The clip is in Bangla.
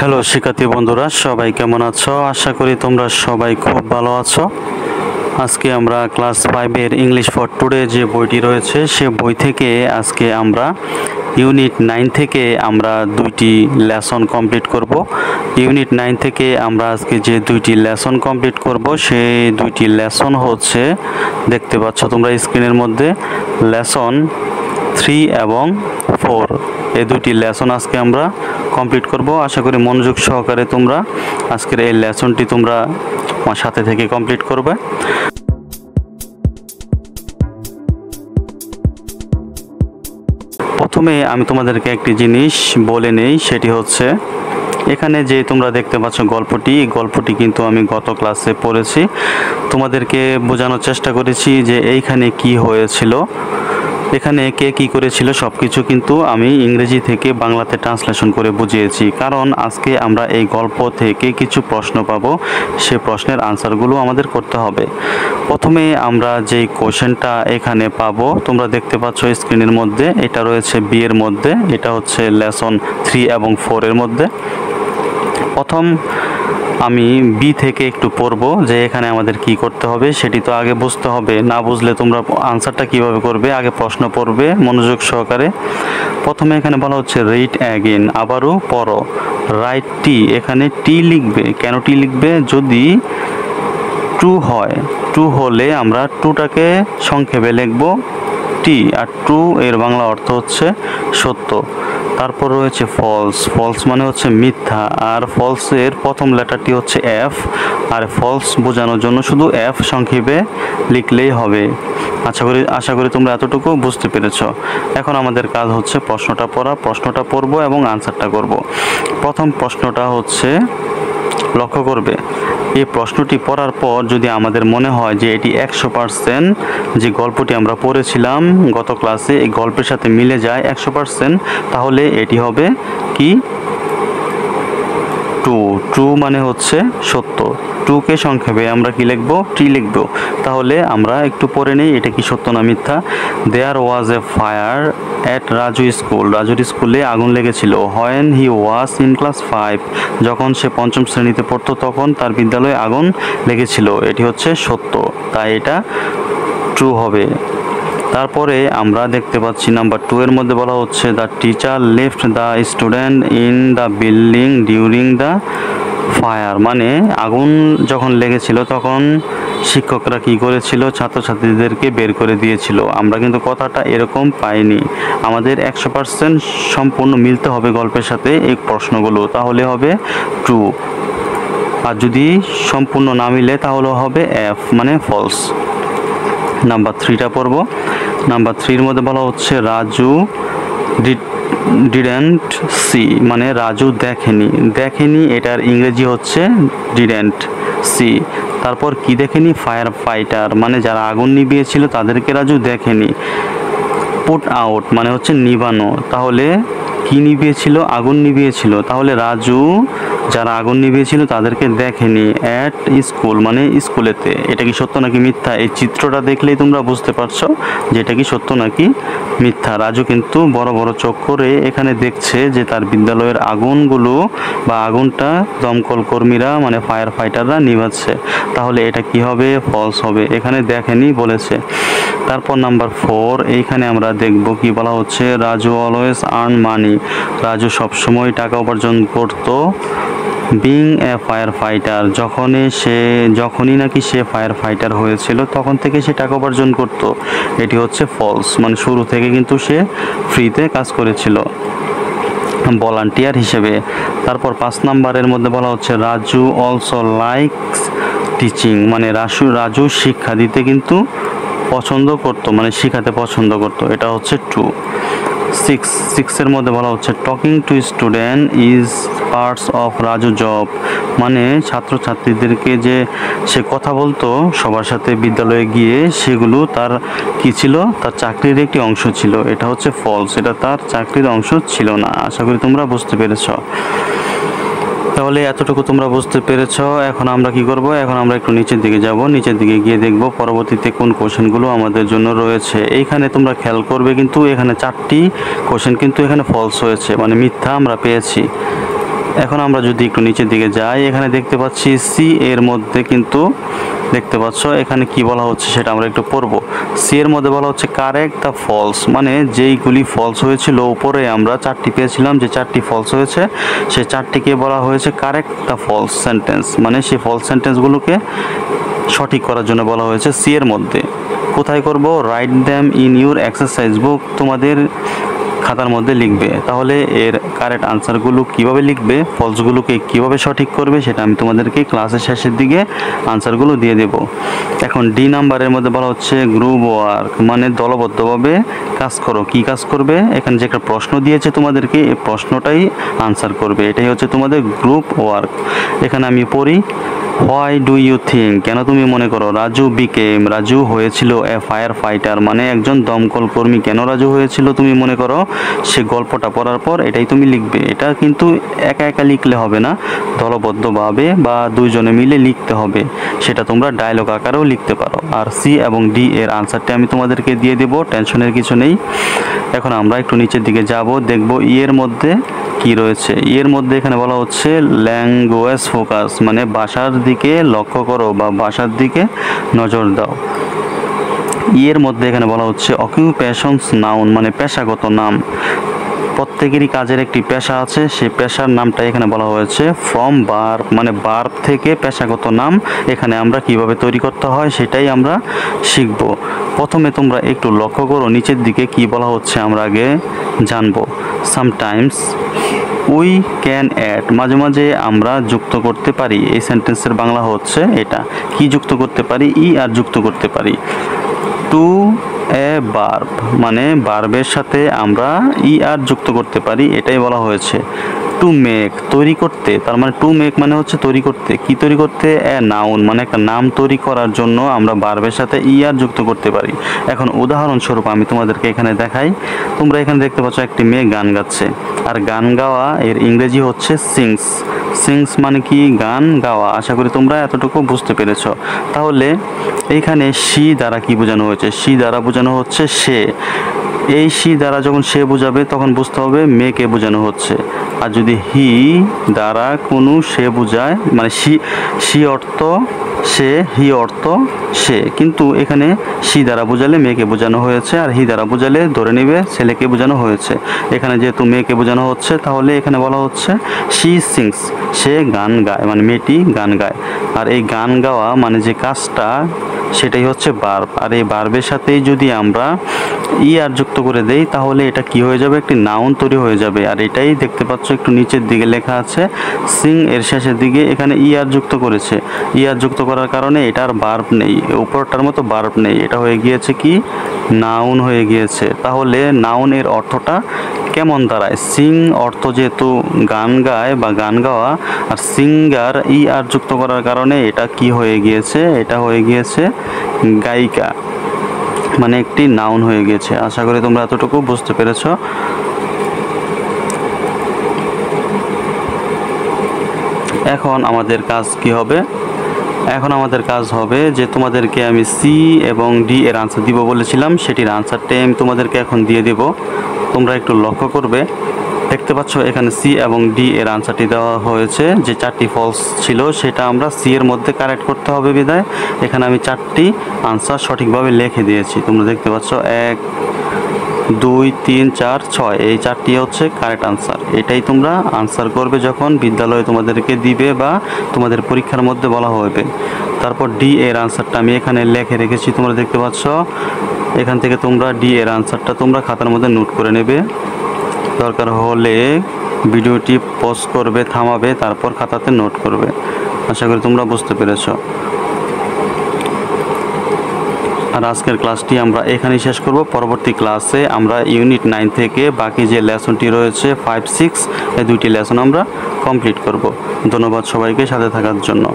হ্যালো শিক্ষার্থী বন্ধুরা, সবাই কেমন আছো? আশা করি তোমরা সবাই খুব ভালো আছো। আজকে আমরা ক্লাস 5-এর ইংলিশ ফর টুডে যে বইটি রয়েছে সে বই থেকে আজকে আমরা ইউনিট 9 থেকে আমরা দুইটি লেসন কমপ্লিট করব। ইউনিট 9 থেকে আমরা আজকে যে দুইটি লেসন কমপ্লিট করব সেই দুইটি লেসন হচ্ছে, দেখতে পাচ্ছ তোমরা স্ক্রিনের মধ্যে, লেসন 3 এবং 4। এই দুইটি লেসন আজকে আমরা কমপ্লিট করব। আশা করি মনোযোগ সহকারে তোমরা আজকের এই লেসনটি তোমরা আমার সাথে থেকে কমপ্লিট করবে। প্রথমে আমি তোমাদেরকে একটি জিনিস বলে নেই, সেটি হচ্ছে এখানে যে তোমরা দেখতে পাচ্ছ গল্পটি, এই গল্পটি কিন্তু আমি গত ক্লাসে পড়েছি, তোমাদেরকে বোঝানোর চেষ্টা করেছি যে এইখানে কি হয়েছিল, এখানে কে কি করেছিল সব কিছু কিন্তু আমি ইংরেজি থেকে বাংলাতে ট্রান্সলেশন করে বুঝিয়েছি। কারণ আজকে আমরা এই গল্প থেকে কিছু প্রশ্ন পাবো, সে প্রশ্নের আনসারগুলো আমাদের করতে হবে। প্রথমে আমরা যেই কোশ্চেনটা এখানে পাবো, তোমরা দেখতে পাচ্ছ স্ক্রিনের মধ্যে, এটা রয়েছে বি এর মধ্যে, এটা হচ্ছে লেসন 3 এবং 4 এর মধ্যে। প্রথম আমি বি থেকে একটু পড়বো যে এখানে আমাদের কি করতে হবে সেটি তো আগে বুঝতে হবে, না বুঝলে তোমরা আনসারটা কিভাবে করবে, আগে প্রশ্ন পড়বে মনোযোগ সহকারে। প্রথমে এখানে বলা হচ্ছে রিড অ্যাগেন, আবারও পড়ো। রাইট টি, এখানে টি লিখবে, কেন টি লিখবে? যদি ট্রু হয়, ট্রু হলে আমরা ট্রুটাকে সংক্ষেপে লিখবো টি, আর ট্রু এর বাংলা অর্থ হচ্ছে সত্য। তারপর রয়েছে ফলস, ফলস মানে হচ্ছে মিথ্যা, আর ফলসের প্রথম লেটারটি হচ্ছে এফ, আর ফলস বোঝানোর জন্য শুধু এফ সংক্ষেপে লিখলেই হবে। আশা করি তোমরা এতটুকু বুঝতে পেরেছ। এখন আমাদের কাজ হচ্ছে প্রশ্নটা পড়া, প্রশ্নটা পড়বো এবং আনসারটা করব। প্রথম প্রশ্নটা হচ্ছে, লক্ষ্য করবে এই প্রশ্নটি পড়ার পর যদি আমাদের মনে হয় যে এটি 100% যে গল্পটি আমরা পড়েছিলাম গত ক্লাসে এই গল্পের সাথে মিলে যায় 100%, তাহলে এটি হবে কি? ট্রু। ট্রু মানে হচ্ছে সত্য। ট্রুকে সংক্ষেপে আমরা কি লিখবো? টি লিখবো। তাহলে আমরা একটু পড়ে নেই এটা কি সত্য না মিথ্যা। দেয়ার ওয়াজ এ ফায়ার অ্যাট রাজু স্কুল, রাজুর স্কুলে আগুন লেগেছিল। When he was in class 5, যখন সে 5ম শ্রেণীতে পড়তো তখন তার বিদ্যালয়ে আগুন লেগেছিল। এটি হচ্ছে সত্য, তাই এটা ট্রু হবে। তারপরে আমরা দেখতে পাচ্ছি নাম্বার 2 এর মধ্যে বলা হচ্ছে the teacher left the student in the building during the fire, মানে আগুন যখন লেগেছিল তখন শিক্ষকরা কি করেছিল? ছাত্রছাত্রীদেরকে বের করে দিয়েছিল। আমরা কিন্তু কথাটা এরকম পাইনি, আমাদের 100% সম্পূর্ণ মিলতে হবে গল্পের সাথে এই প্রশ্নগুলো, তাহলে হবে ট্রু। আর যদি সম্পূর্ণ না মিলে তাহলে হবে এফ মানে ফলস। নাম্বার 3টা পড়ব। নাম্বার 3-এর মধ্যে বলা হচ্ছে রাজু ডিডেন্ট সি, মানে রাজু দেখেনি। দেখেনি এটার ইংরেজি হচ্ছে ডিডেন্ট সি। তারপর কি দেখেনি? ফায়ার ফাইটার, মানে যারা আগুন নিভিয়েছিল তাদেরকে রাজু দেখেনি। পুট আউট মানে হচ্ছে নিভানো, তাহলে কি নিভিয়েছিল? আগুন নিভিয়েছিল। তাহলে রাজু যারা আগুন নিভিয়েছিল তাদেরকে দেখেনি অ্যাট স্কুল, মানে স্কুলেতে। এটা কি সত্য নাকি মিথ্যা? এই চিত্রটা দেখলেই তোমরা বুঝতে পারছো যে এটা কি সত্য নাকি মিথ্যা। রাজু কিন্তু বড় বড় চোখ করে এখানে দেখছে যে তার বিদ্যালয়ের আগুনগুলো বা আগুনটা দমকল কর্মীরা মানে ফায়ার ফাইটাররা নিভাচ্ছে। তাহলে এটা কি হবে? ফলস হবে, এখানে দেখেনি বলেছে। তারপর নাম্বার 4, এইখানে আমরা দেখব কি বলা হচ্ছে Raju always earn money, Raju সবসময় টাকা উপার্জন করতো। বিং এ ফায়ার ফাইটার, যখনই নাকি সে ফায়ার ফাইটার হয়েছিল তখন থেকে সে টাকা উপার্জন করত। এটি হচ্ছে ফলস, মানে শুরু থেকে কিন্তু সে ফ্রিতে কাজ করেছিল ভলান্টিয়ার হিসেবে। তারপর 5 নাম্বারের মধ্যে বলা হচ্ছে রাজু অলসো লাইকস টিচিং, মানে রাজু শিক্ষা দিতে কিন্তু পছন্দ করতো, মানে শিখাতে পছন্দ করতো। এটা হচ্ছে ট্রু। 6-এর মধ্যে বলা হচ্ছে talking to student is parts of Raju job, মানে ছাত্রছাত্রীদেরকে যে সে কথা বলতো সবার সাথে বিদ্যালয়ে গিয়ে, সেগুলো তার কি ছিল? তার চাকরির একটি অংশ ছিল। এটা হচ্ছে ফলস, এটা তার চাকরির অংশ ছিল না। আশা করি তোমরা বুঝতে পেরেছ। তাহলে এতটুকু তোমরা বুঝতে পেরেছো। এখন আমরা কি করব? এখন আমরা একটু নিচের দিকে যাব, নিচের দিকে গিয়ে দেখব পরবর্তীতে কোন কোশ্চেনগুলো আমাদের জন্য রয়েছে। এইখানে তোমরা খেয়াল করবে কিন্তু এখানে 4টি কোশ্চেন কিন্তু এখানে ফলস হয়েছে, মানে মিথ্যা আমরা পেয়েছি। এখন আমরা যদি একটু নিচের দিকে যাই, এখানে দেখতে পাচ্ছি সি এর মধ্যে কিন্তু দেখতে পাচ্ছ এখানে কি বলা হচ্ছে সেটা আমরা একটু পড়ব। সি এর মধ্যে বলা হচ্ছে কারেক্ট দ্য ফলস, মানে যেইগুলি ফলস হয়েছিল উপরে আমরা 4টি পেয়েছিলাম, যে 4টি ফলস হয়েছে সেই 4টিকে বলা হয়েছে কারেক্ট দ্য ফলস সেন্টেন্স, মানে সেই ফলস সেন্টেন্সগুলোকে সঠিক করার জন্য বলা হয়েছে সি এর মধ্যে। কোথায় করব? Right them in your exercise বুক, তোমাদের খাতার মধ্যে লিখবে। তাহলে এর কারেক্ট আনসারগুলো কিভাবে লিখবে, ফলসগুলোকে কিভাবে সঠিক করবে সেটা আমি তোমাদেরকে ক্লাসের শেষের দিকে আনসারগুলো দিয়ে দেব। এখন ডি নাম্বারের মধ্যে বলা হচ্ছে গ্রুপ ওয়ার্ক, মানে দলবদ্ধভাবে কাজ করো। কি কাজ করবে? এখানে যে একটা প্রশ্ন দিয়েছে তোমাদেরকে, এই প্রশ্নটাই আনসার করবে, এটাই হচ্ছে তোমাদের গ্রুপ ওয়ার্ক। এখানে আমি পড়ি, হোয়াই ডু ইউ থিঙ্ক, কেন তুমি মনে করো রাজু হয়েছিল এ ফায়ার ফাইটার, মানে একজন দমকল কর্মী। কেন রাজু হয়েছিল তুমি মনে করো? সে গল্পটা পড়ার পর এটাই তুমি লিখবে। এটা কিন্তু একা একা লিখলে হবে না, দলবদ্ধভাবে বা দুইজনে মিলে লিখতে হবে। সেটা তোমরা ডায়লগ আকারেও লিখতে পারো। আর সি এবং ডি এর আনসারটা আমি তোমাদেরকে দিয়ে দেব, টেনশনের কিছু নেই। এখন আমরা একটু নিচের দিকে যাব, দেখব ই এর মধ্যে কি রয়েছে। এর মধ্যে এখানে বলা হচ্ছে ল্যাঙ্গুয়েজ ফোকাস, মানে ভাষার দিকে লক্ষ্য করো বা ভাষার দিকে নজর দাও। এর মধ্যে এখানে বলা হচ্ছে অকিউপেশনস নাউন, মানে পেশাগত নাম। প্রত্যেকেরই কাজের একটি পেশা আছে, সেই পেশার নামটা এখানে বলা হয়েছে ফ্রম ভার্ব, মানে ভার্ব থেকে পেশাগত নাম এখানে আমরা কিভাবে তৈরি করতে হয় সেটাই আমরা শিখব। প্রথমে তোমরা একটু লক্ষ্য করো নিচের দিকে কি বলা হচ্ছে, আমরা আগে জানবো। সামটাইমস উই ক্যান অ্যাড, মাঝে মাঝে আমরা যুক্ত করতে পারি। এই সেন্টেন্সের বাংলা হচ্ছে এটা, কি যুক্ত করতে পারি? ই আর যুক্ত করতে পারি। টু এ ভার্ব, মানে ভার্বের সাথে আমরা ই আর যুক্ত করতে পারি, এটাই বলা হয়েছে। টু মেক, তৈরি করতে, তার মানে টু মেক মানে হচ্ছে তৈরি করতে। কি তৈরি করতে? এ নাউন, মানে একটা নাম তৈরি করার জন্য আমরা ভার্বের সাথে ই আর যুক্ত করতে পারি। এখন উদাহরণস্বরূপ আমি তোমাদেরকে এখানে দেখাই। তোমরা এখানে দেখতে পাচ্ছ একটি মেয়ে গান গাচ্ছে, আর গান গাওয়া এর ইংরেজি হচ্ছে সিংস। সিংস মানে কি? গান গাওয়া। আশা করি তোমরা এতটুকু বুঝতে পেরেছ। তাহলে এইখানে সি দ্বারা কি বোঝানো হয়েছে? সি দ্বারা বোঝানো হচ্ছে সে। এই সি দ্বারা যখন সে বোঝাবে তখন বুঝতে হবে মেয়েকে বোঝানো হচ্ছে। আর যদি হি দ্বারা কোনো সে বোঝায়, মানে সি অর্থ সে, হি অর্থ সে, কিন্তু এখানে সি দ্বারা বোঝালে মেয়েকে বোঝানো হয়েছে, আর হি দ্বারা বোঝালে ধরে নেবে ছেলেকে বোঝানো হয়েছে। এখানে যেহেতু মেয়েকে বোঝানো হচ্ছে তাহলে এখানে বলা হচ্ছে শি সিংস, সে গান গায়, মানে মেয়েটি গান গায়। আর এই গান গাওয়া মানে যে কাজটা সেটাই হচ্ছে ভার্ব। আর এই ভার্বের সাথেই যদি আমরা ই আর যুক্ত করে দেই তাহলে এটা কি হয়ে যাবে? একটি নাউন তৈরি হয়ে যাবে। আর এটাই দেখতে পাচ্ছ একটু নিচের দিকে লেখা আছে সিং এর শেষের দিকে এখানে ই আর যুক্ত করেছে। ই আর যুক্ত করার কারণে এটার ভার্ব নেই, উপরটার মতো ভার্ব নেই, এটা হয়ে গিয়েছে কি? নাউন হয়ে গিয়েছে। তাহলে নাউন এর অর্থটা কেমন দাঁড়ায়? সিং অর্থ যেহেতু গান গায় বা গান গাওয়া, আর সিঙ্গার ই আর যুক্ত করার কারণে এটা কি হয়ে গিয়েছে? এটা হয়ে গিয়েছে গায়িকা, মানে একটি নাউন হয়ে গেছে। আশা করি তোমরা এতটুকু বুঝতে পেরেছ। এখন আমাদের কাজ কি হবে? এখন আমাদের কাজ হবে যে তোমাদেরকে আমি সি এবং ডি এর আনসার দিব বলেছিলাম, সেটির আনসারটাই আমি তোমাদেরকে এখন দিয়ে দেব। তোমরা একটু লক্ষ্য করবে, দেখতে পাচ্ছ এখানে সি এবং ডি এর আনসারটি দেওয়া হয়েছে। যে 4টি ফলস ছিল সেটা আমরা সি এর মধ্যে কারেক্ট করতে হবে বিধায় এখানে আমি 4টি আনসার সঠিকভাবে লিখে দিয়েছি। তোমরা দেখতে পাচ্ছ 1 2 3 4 6, এই 4টি হচ্ছে কারেক্ট আনসার। এটাই তোমরা আনসার করবে যখন বিদ্যালয়ে তোমাদেরকে দিবে বা তোমাদের পরীক্ষার মধ্যে বলা হবে। তারপর ডি এর আনসারটা আমি এখানে লিখে রেখেছি, তোমরা দেখতে পাচ্ছ। এখান থেকে তোমরা ডি এর আনসারটা তোমরা খাতার মধ্যে নোট করে নেবে। দরকার হলে ভিডিওটি পজ করবে, থামাবে, তারপর খাতাতে নোট করবে। আশা করি তোমরা বুঝতে পেরেছ। আর আজকের ক্লাসটি আমরা এখানেই শেষ করব। পরবর্তী ক্লাসে আমরা ইউনিট 9 থেকে বাকি যে লেসনটি রয়েছে 5, 6 এই 2টি লেসন আমরা কমপ্লিট করব। ধন্যবাদ সবাইকে সাথে থাকার জন্য।